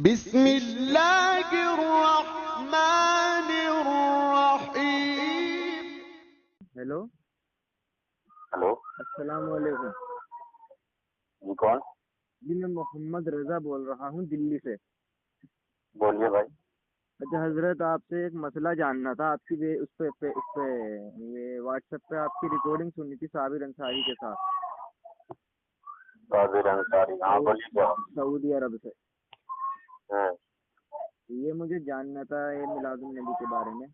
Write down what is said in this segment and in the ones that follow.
بسم اللہ الرحمن الرحیم۔ ہیلو ہلو السلام علیکم جی کون؟ جی میں محمد رضا بول رہا ہوں دلی سے۔ بولیے بھائی۔ اچھا حضرت، آپ سے ایک مسئلہ جاننا تھا۔ آپ کی اس پہ یہ واٹس ایپ پہ آپ کی ریکارڈنگ سنی تھی صابر انصاری کے ساتھ، صابر انصاری، ہاں بولیے کیا؟ سعودی عرب سے۔ ہاں یہ مجھے جاننا تھا یہ میلاد النبی کے بارے میں۔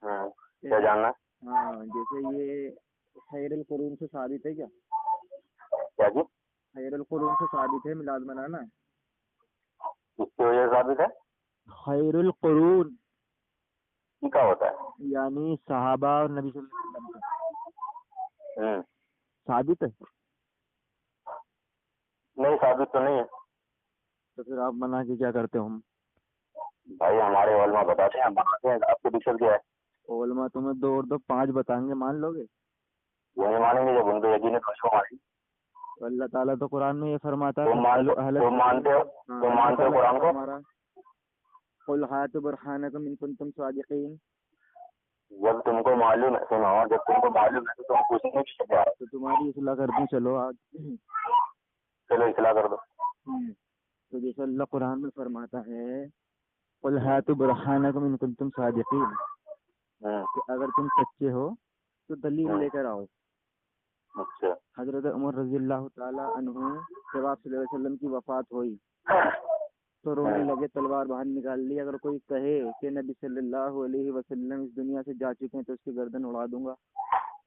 ہاں، کیا جاننا ہے؟ ہاں، جیسے یہ خیر القرون سے ثابت ہے کیا؟ کیا جی؟ خیر القرون سے ثابت ہے میلاد منانا؟ کس کی وجہ سے ثابت ہے؟ خیر القرون یہ کیا ہوتا ہے؟ یعنی صحابہ اور نبی صلی اللہ علیہ وسلم کا ثابت ہے؟ نہیں، ثابت تو نہیں ہے تو پھر آپ منع کے کیا کرتے ہو؟ ہم بھائی، ہمارے علماء بتاتے ہیں، ہم بناتے ہیں۔ آپ کو دقت کیا ہے؟ علماء تمہیں 2 اور 2 5 بتائیں گے، مان لو گے؟ وہ نہیں مانیں گے جب ان کو یقین ہے تو اس کو مانیں گے۔ تو اللہ تعالیٰ تو قرآن میں یہ فرماتا ہے تم مانتے ہو قرآن کو؟ قل ہاتوا برہانکم ان کنتم صادقین۔ جب تم کو معلوم ہے، سنو، جب تم کو معلوم ہے تو تم پوچھنے کی کیا ہے؟ تو تمہاری اصلاح کر دوں، چلو آج۔ چلو اصلاح کر دو۔ تو جیسے اللہ قرآن میں فرماتا ہے قل ہاتوا برہانکم ان کنتم صادقین، کہ اگر تم سچے ہو تو دلیل لے کر آؤ۔ اچھا، حضرت عمر رضی اللہ تعالی عنہ جب آپ صلی اللہ علیہ وسلم کی وفات ہوئی تو رونے لگے، تلوار باہر نکال لی، اگر کوئی کہے کہ نبی صلی اللہ علیہ وسلم اس دنیا سے جا چکے ہیں تو اس کی گردن اڑا دوں گا۔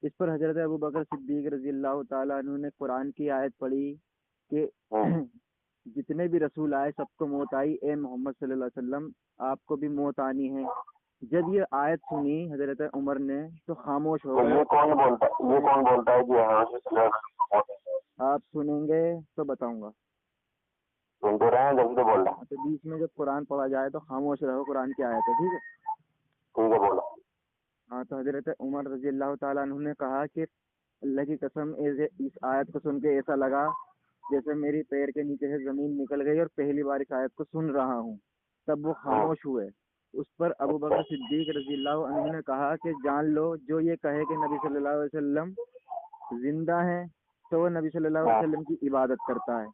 اس پر حضرت ابوبکر صدیق رضی اللہ تعالیٰ عنہ نے قرآن کی آیت پڑھی کہ جتنے بھی رسول آئے سب کو موت آئی، اے محمد صلی اللہ علیہ وسلم آپ کو بھی موت آنی ہے۔ جب یہ آیت سنی حضرت عمر نے تو خاموش ہو گئے۔ یہ کون بولتا ہے کہ آپ سنیں گے تو بتاؤں گا، سن تو رہے ہیں، جب تو بول رہے ہیں۔ تو بیچ میں جب قرآن پڑھا جائے تو خاموش رہو، قرآن کی آیت ہے، ٹھیک ہے؟ ٹھیک ہے، بولو۔ ہاں، تو حضرت عمر رضی اللہ تعالیٰ عنہ نے کہا کہ اللہ کی قسم اس آیت کو سن کے ایسا لگا جیسے میری پیر کے نیچے سے زمین نکل گئی اور پہلی بار اس آیت کو سن رہا ہوں۔ تب وہ خاموش ہوئے۔ اس پر ابوبکر صدیق رضی اللہ عنہ نے کہا کہ جان لو جو یہ کہے کہ نبی صلی اللہ علیہ وسلم زندہ ہیں تو وہ نبی صلی اللہ علیہ وسلم کی عبادت کرتا ہے،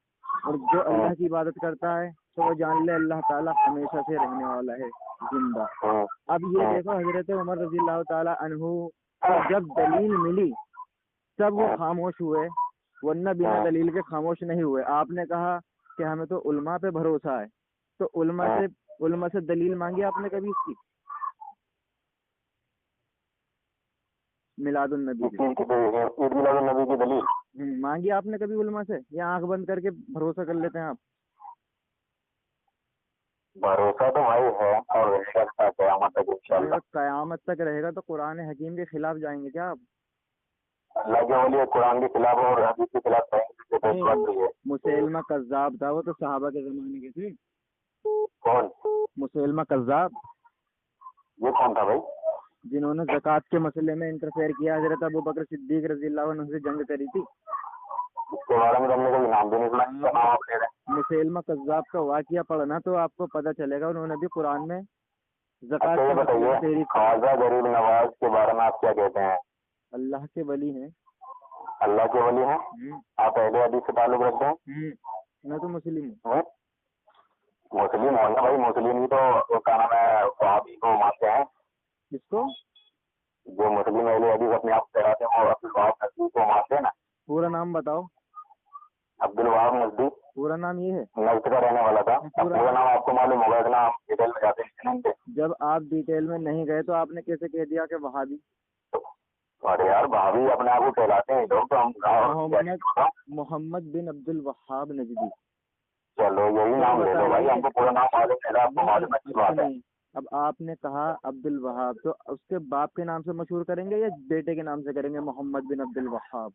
اور جو اللہ کی عبادت کرتا ہے تو وہ جان لے اللہ تعالیٰ ہمیشہ سے رہنے والا ہے، زندہ۔ اب یہ دیکھو حضرت عمر رضی اللہ تعالیٰ عنہ کو جب دلیل ملی تب وہ خاموش ہوئے، ورنہ بنا دلیل کے خاموش نہیں ہوئے۔ آپ نے کہا کہ ہمیں تو علماء پہ بھروسہ ہے، تو علماء سے دلیل مانگی آپ نے کبھی اس کی؟ میلاد النبی کی دلیل مانگی آپ نے کبھی علماء سے، یا آنکھ بند کر کے بھروسہ کر لیتے ہیں آپ؟ بھروسہ تو بھائی ہے اور رہے گا قیامت تک انشاءاللہ۔ قیامت تک رہے گا تو قرآن حکیم کے خلاف جائیں گے کیا آپ؟ اللہ کے ولی قرآن کے خلاف اور حدیث کے خلاف جائیں گے تو بات نہیں ہے۔ مسیلمہ کذاب تھا، وہ تو صحابہ کے زمانے کے تھے۔ کون؟ مسیلمہ کذاب، یہ کون تھا بھائی؟ جنہوں نے زکوٰۃ کے مسئلے میں انٹرفیئر کیا، حضرت ابوبکر صدیق رضی اللہ عنہ سے جنگ کری تھی۔ اس کے بارے میں ہم نے کوئی نام بھی نہیں سنا، نام آپ لے رہے ہیں۔ مسیلمہ کذاب کا واقعہ پڑھنا تو آپ کو پتہ چلے گا، انہوں نے بھی قرآن میں زکوٰۃ یہ بتائیے، خواجہ غریب نواز کے بارے میں آپ کیا کہتے ہیں؟ اللہ کے ولی ہیں۔ اللہ کے ولی ہیں؟ آپ اہل حدیث سے تعلق رکھتے ہیں؟ میں تو مسلم ہوں۔ مسلم ہونا بھائی، مسلم ہی تو کیا نام ہے وہابی کو مانتے ہیں۔ کس کو؟ جو مسلم اہل حدیث اپنے آپ کو کہلاتے ہیں وہ عبدالوہاب نزدی کو مانتے ہیں نا۔ پورا نام بتاؤ۔ عبدالوہاب نزدی پورا نام یہ ہے؟ نجد کا رہنے والا تھا۔ پورا نام آپ کو معلوم ہوگا، اتنا ہم ڈیٹیل میں جاتے ہیں۔ جب آپ ڈیٹیل میں نہیں گئے تو آپ نے کیسے کہہ دیا کہ وہابی؟ ارے یار، بھابی اپنے آپ کو کہلاتے ہیں لوگ تو ہم محمد بن عبد الوہاب نجدی۔ چلو یہی نام لے لو بھائی، ہم کو پورا نام معلوم ہے، آپ کو معلوم ہے، اچھی بات ہے۔ اب آپ نے کہا عبد الوہاب، تو اس کے باپ کے نام سے مشہور کریں گے یا بیٹے کے نام سے کریں گے محمد بن عبد الوہاب؟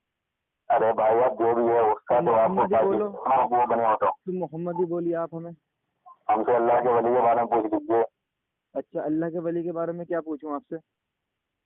ارے بھائی اب جو بھی ہے اس کا تو آپ کو وہ بنے ہوتا ہوں۔ تو محمد ہی بولیے آپ ہمیں۔ ہم سے اللہ کے ولی کے بارے میں پوچھ لیجیے۔ اچھا، اللہ کے ولی کے بارے میں کیا پوچھوں آپ سے؟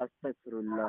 استغفر اللہ.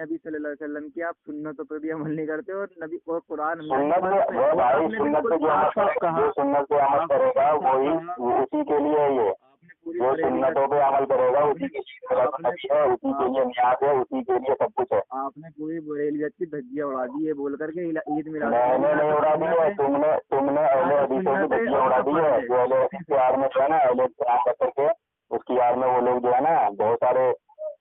نبی صلی اللہ علیہ وسلم کی آپ سنتوں پہ بھی عمل نہیں کرتے اور نبی اور قرآن سنت پہ وہ بھائی سنت پہ جو عمل کرے گا، جو سنت پہ عمل کرے گا وہی اسی کے لیے ہے. یہ جو سنتوں پہ عمل کرے گا اسی کے لیے ہے، اسی کے لیے نیاز ہے، اسی کے لیے سب کچھ ہے. آپ نے پوری بریلیت کی دھجیاں اڑا دی ہے بول کر کے عید میلاد. میں نے نہیں اڑا دی ہے، تم نے اہل حدیثوں کی دھجیاں اڑا دی ہے. جو اہل حدیث کے یار میں جو ہے نا، اہل حدیث کر کے اس کی یار میں وہ لوگ جو ہے نا بہت سارے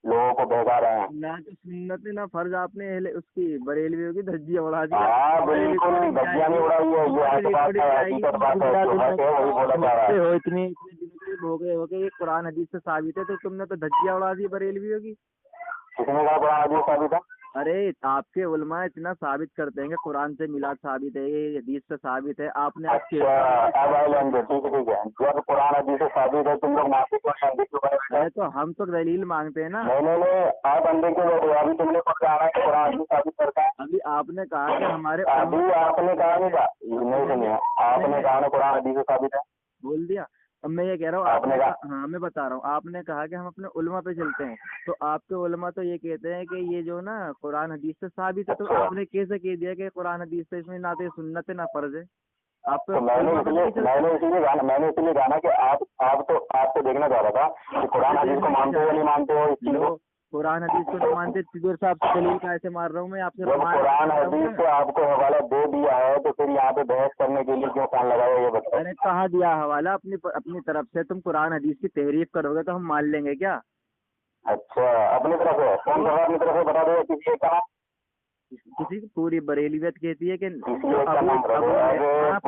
لوگوں کو بہکا رہے ہیں. نہ تو سنت نہ فرض آپ نے اس کی بریلویوں کی دھجیاں اڑا دی. ہاں بالکل دھجیاں نہیں اڑائی ہے، یہ حقیقت بات ہے، جو حق ہے وہی بولا جا رہا ہے. اتنے دنوں سے ہو گئے یہ قرآن حدیث سے ثابت ہے تو تم نے تو دھجیاں اڑا دی بریلویوں کی. کس نے کہا قرآن حدیث ثابت ہے؟ ارے آپ کے علماء اتنا ثابت کرتے ہیں کہ قرآن سے میلاد ثابت ہے، یہ حدیث سے ثابت ہے. آپ نے اچھا اب آئی لیں گے، ٹھیک ہے. جب قرآن حدیث سے ثابت ہے تم لوگ معافی کو اندھے کیوں بنے بیٹھے؟ ارے تو ہم تو دلیل مانگتے ہیں نا. نہیں آپ اندھے کیوں بیٹھے؟ ابھی تم نے کچھ کہا ہے کہ قرآن حدیث ثابت کرتا ہے. ابھی آپ نے کہا کہ ہمارے ابھی آپ نے کہا نہیں تھا، نہیں سنیا آپ نے کہا نا قرآن حدیث سے ثابت ہے. بول دیا. اب میں یہ کہہ رہا ہوں آپ نے کہا، ہاں میں بتا رہا ہوں، آپ نے کہا کہ ہم اپنے علماء پہ چلتے ہیں تو آپ کے علماء تو یہ کہتے ہیں کہ یہ جو نا قرآن حدیث سے ثابت ہے. تو آپ نے کیسے کہہ دیا کہ قرآن حدیث سے اس میں نہ تو سنت ہے نہ فرض ہے؟ آپ تو میں نے اسی لیے کہا نا کہ آپ تو دیکھنا چاہ رہا تھا کہ قرآن حدیث کو مانتے ہو نہیں مانتے ہو اس چیز کو. قرآن حدیث کو نہیں مانتے تدور صاحب سے دلیل کا ایسے مار رہا ہوں میں آپ سے. جب قرآن حدیث سے آپ کو حوالہ دے دیا ہے تو پھر یہاں پہ بحث کرنے کے لیے کیوں فون لگایا یہ بتاؤ. میں نے کہا دیا حوالہ اپنی طرف سے. تم قرآن حدیث کی تحریف کرو گے تو ہم مان لیں گے کیا؟ اچھا اپنی طرف سے کون سا اپنی طرف سے بتا دو کسی ایک کا نام. کسی پوری بریلیت کہتی ہے کہ کسی ایک کا نام بتا دو.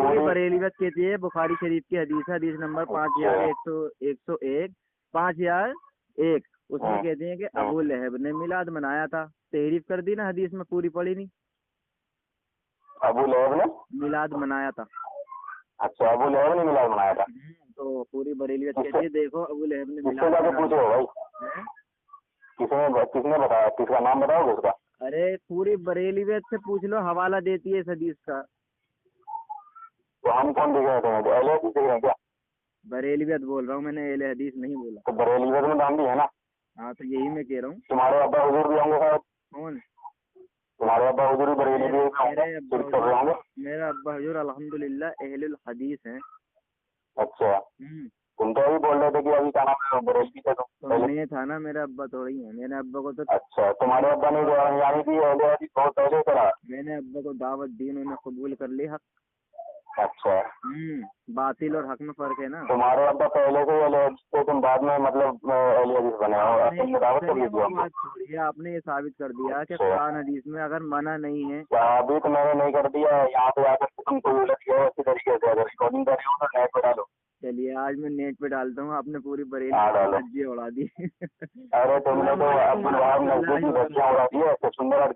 پوری بریلیت کہتی ہے بخاری شریف کی حدیث ہے، حدیث نمبر 5101 5001 اس میں کہتے ہیں کہ ابو لہب نے میلاد منایا تھا. تحریف کر دی نا، حدیث میں پوری پڑھی نہیں. ابو لہب نے میلاد منایا تھا. اچھا ابو لہب نے میلاد منایا تھا تو پوری بریلیت کہتی ہے دیکھو ابو لہب نے کس سے جا کے پوچھو بھائی، کس نے بتایا، کس کا نام بتاؤ گے اس کا؟ ارے پوری بریلیت سے پوچھ لو، حوالہ دیتی ہے اس حدیث کا. تو ہم کون دیکھ رہے ہیں؟ اہل حدیث دیکھ رہے ہیں کیا؟ بریلیت بول رہا ہوں میں نے، اہل حدیث نہیں بولا. تو بریلیت میں دام بھی ہے نا. ہاں تو یہی میں کہہ رہا ہوں. تمہارے ابا حضور بھی ہوں گے شاید. کون؟ تمہارے ابا حضور بھی بریلی بھی ہوں گے. میرا ابا حضور الحمدللہ اہل الحدیث ہیں. اچھا تم تو ابھی بول رہے تھے کہ ابھی کیا نام ہے بریلی سے تو نہیں تھا نا، میرا ابا تھوڑی ہے. میرے ابا کو تو اچھا تمہارے ابا نے یعنی کہ اہل حدیث بہت پہلے چلا. میں نے ابا کو دعوت دی، انہوں نے قبول کر لی حق. اچھا باطل اور حق میں فرق ہے نا. تمہارے ابا پہلے سے اہل حدیث تھے، تم بعد میں مطلب اہل حدیث بنے ہو. دعوت کر لیجیے. آپ نے یہ ثابت کر دیا کہ قرآن حدیث میں اگر منع نہیں ہے. ثابت میں نے نہیں کر دیا، یہاں پہ آ کر تم کو اسی طریقے سے اگر ریکارڈنگ کر رہے ہو تو نیٹ پہ ڈالو. چلیے آج میں نیٹ پہ ڈالتا ہوں. آپ نے پوری بریلی اڑا دی. ارے تم نے تو عبدالوہاب نزدیک کی بچیاں اڑا دی ہے. سندر